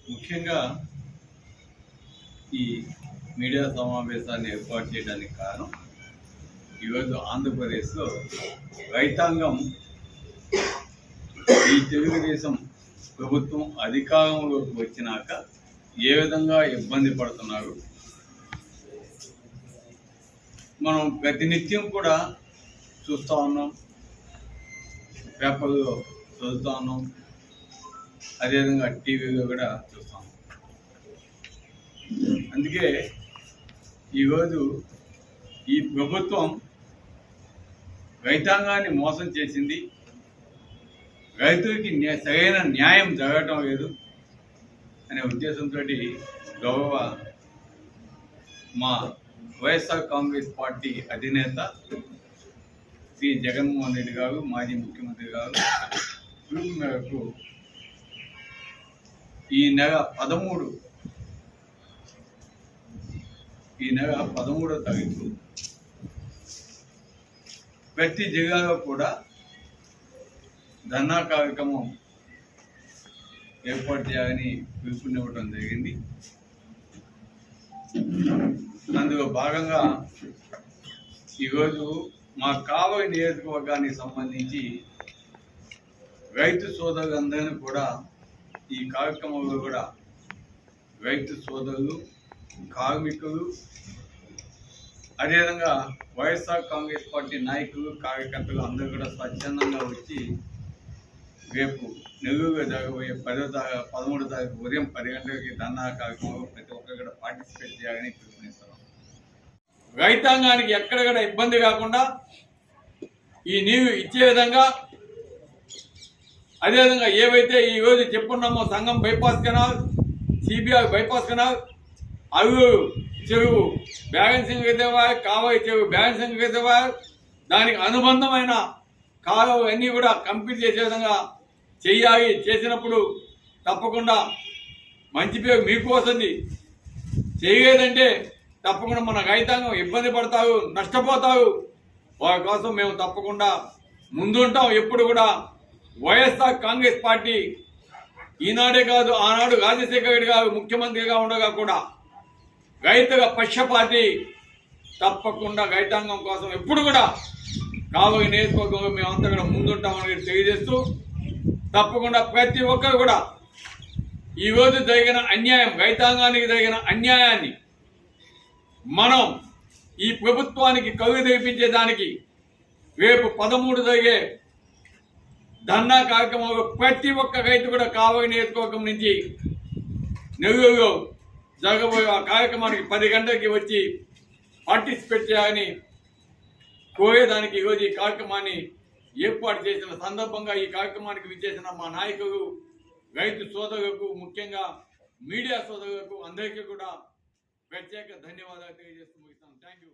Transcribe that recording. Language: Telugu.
ముఖ్యంగా ఈ మీడియా సమావేశాన్ని ఏర్పాటు చేయడానికి కారణం ఈరోజు ఆంధ్రప్రదేశ్లో రైతాంగం ఈ తెలుగుదేశం ప్రభుత్వం అధికారంలోకి వచ్చినాక ఏ విధంగా ఇబ్బంది పడుతున్నారు మనం ప్రతినిత్యం కూడా చూస్తూ ఉన్నాం, పేపర్లో చదువుతూ ఉన్నాం, అదేవిధంగా టీవీలో కూడా చూస్తాం. అందుకే ఈరోజు ఈ ప్రభుత్వం రైతాంగాన్ని మోసం చేసింది, రైతులకి సరైన న్యాయం జరగటం లేదు అనే ఉద్దేశంతో గౌరవ మా వైఎస్ఆర్ కాంగ్రెస్ పార్టీ అధినేత శ్రీ జగన్మోహన్ రెడ్డి గారు, మాజీ ముఖ్యమంత్రి గారు పిలుపు మేరకు ఈ నెల 13వ తారీఖు ప్రతి జిల్లాలో కూడా ధర్నా కార్యక్రమం ఏర్పాటు చేయాలని పిలుపునివ్వడం జరిగింది. అందులో భాగంగా ఈరోజు మా కావలి నియోజకవర్గానికి సంబంధించి రైతు సోదరులందరినీ కూడా ఈ కార్యక్రమంలో కూడా రైతు సోదరులు, కార్మికులు, అదేవిధంగా వైఎస్ఆర్ కాంగ్రెస్ పార్టీ నాయకులు, కార్యకర్తలు అందరూ కూడా స్వచ్ఛందంగా వచ్చి రేపు నెల్లూరులో జరగబోయే 13వ తారీఖు ఉదయం 10 గంటలకి ధర్నా కార్యక్రమంలో ప్రతి ఒక్కరు కూడా పార్టిసిపేట్ చేయాలని పిలుపునిస్తున్నాం. రైతాంగానికి ఎక్కడ కూడా ఇబ్బంది కాకుండా ఈ నీరు ఇచ్చే విధంగా, అదేవిధంగా ఏవైతే ఈరోజు చెప్పున్నామో Sangam bypass canal, CBR bypass canal, Alluru చెరువు బ్యాలెన్సింగ్ రిజర్వాయర్, కావలి చెరువు బ్యాలెన్సింగ్ రిజర్వాయర్, దానికి అనుబంధమైన కాలువ అన్నీ కూడా కంప్లీట్ చేసే విధంగా చెయ్యాలి. చేసినప్పుడు తప్పకుండా మంచి పేరు మీకు వస్తుంది. చేయలేదంటే తప్పకుండా మన రైతాంగం ఇబ్బంది పడతారు, నష్టపోతారు. వారి కోసం మేము తప్పకుండా ముందుంటాం. ఎప్పుడు కూడా వైఎస్ఆర్ కాంగ్రెస్ పార్టీ ఈనాడే కాదు, ఆనాడు రాజశేఖర రెడ్డి గారు ముఖ్యమంత్రిగా ఉండగా కూడా రైతుల పక్షపాతి. తప్పకుండా రైతాంగం కోసం ఎప్పుడు కూడా కావలి నియోజకవర్గంలో మేమంతా కూడా ముందుంటామని తెలియజేస్తూ, తప్పకుండా ప్రతి ఒక్కరు కూడా ఈరోజు జరిగిన అన్యాయం, రైతాంగానికి జరిగిన అన్యాయాన్ని మనం ఈ ప్రభుత్వానికి కవి తెప్పించేదానికి రేపు 13 జరిగే ధర్నా కార్యక్రమంలో ప్రతి ఒక్క రైతు కూడా కావలి నియోజకవర్గం నుంచి నెల్లూరులో జరగబోయే ఆ కార్యక్రమానికి 10 గంటలకి వచ్చి పార్టిసిపేట్ చేయాలని కోరేదానికి ఈరోజు ఈ కార్యక్రమాన్ని ఏర్పాటు చేసిన సందర్భంగా ఈ కార్యక్రమానికి విచ్చేసిన మా నాయకులు, రైతు సోదరులకు, ముఖ్యంగా మీడియా సోదరులకు అందరికీ కూడా ప్రత్యేక ధన్యవాదాలు తెలియజేస్తూ ముగిస్తాను. Thank you.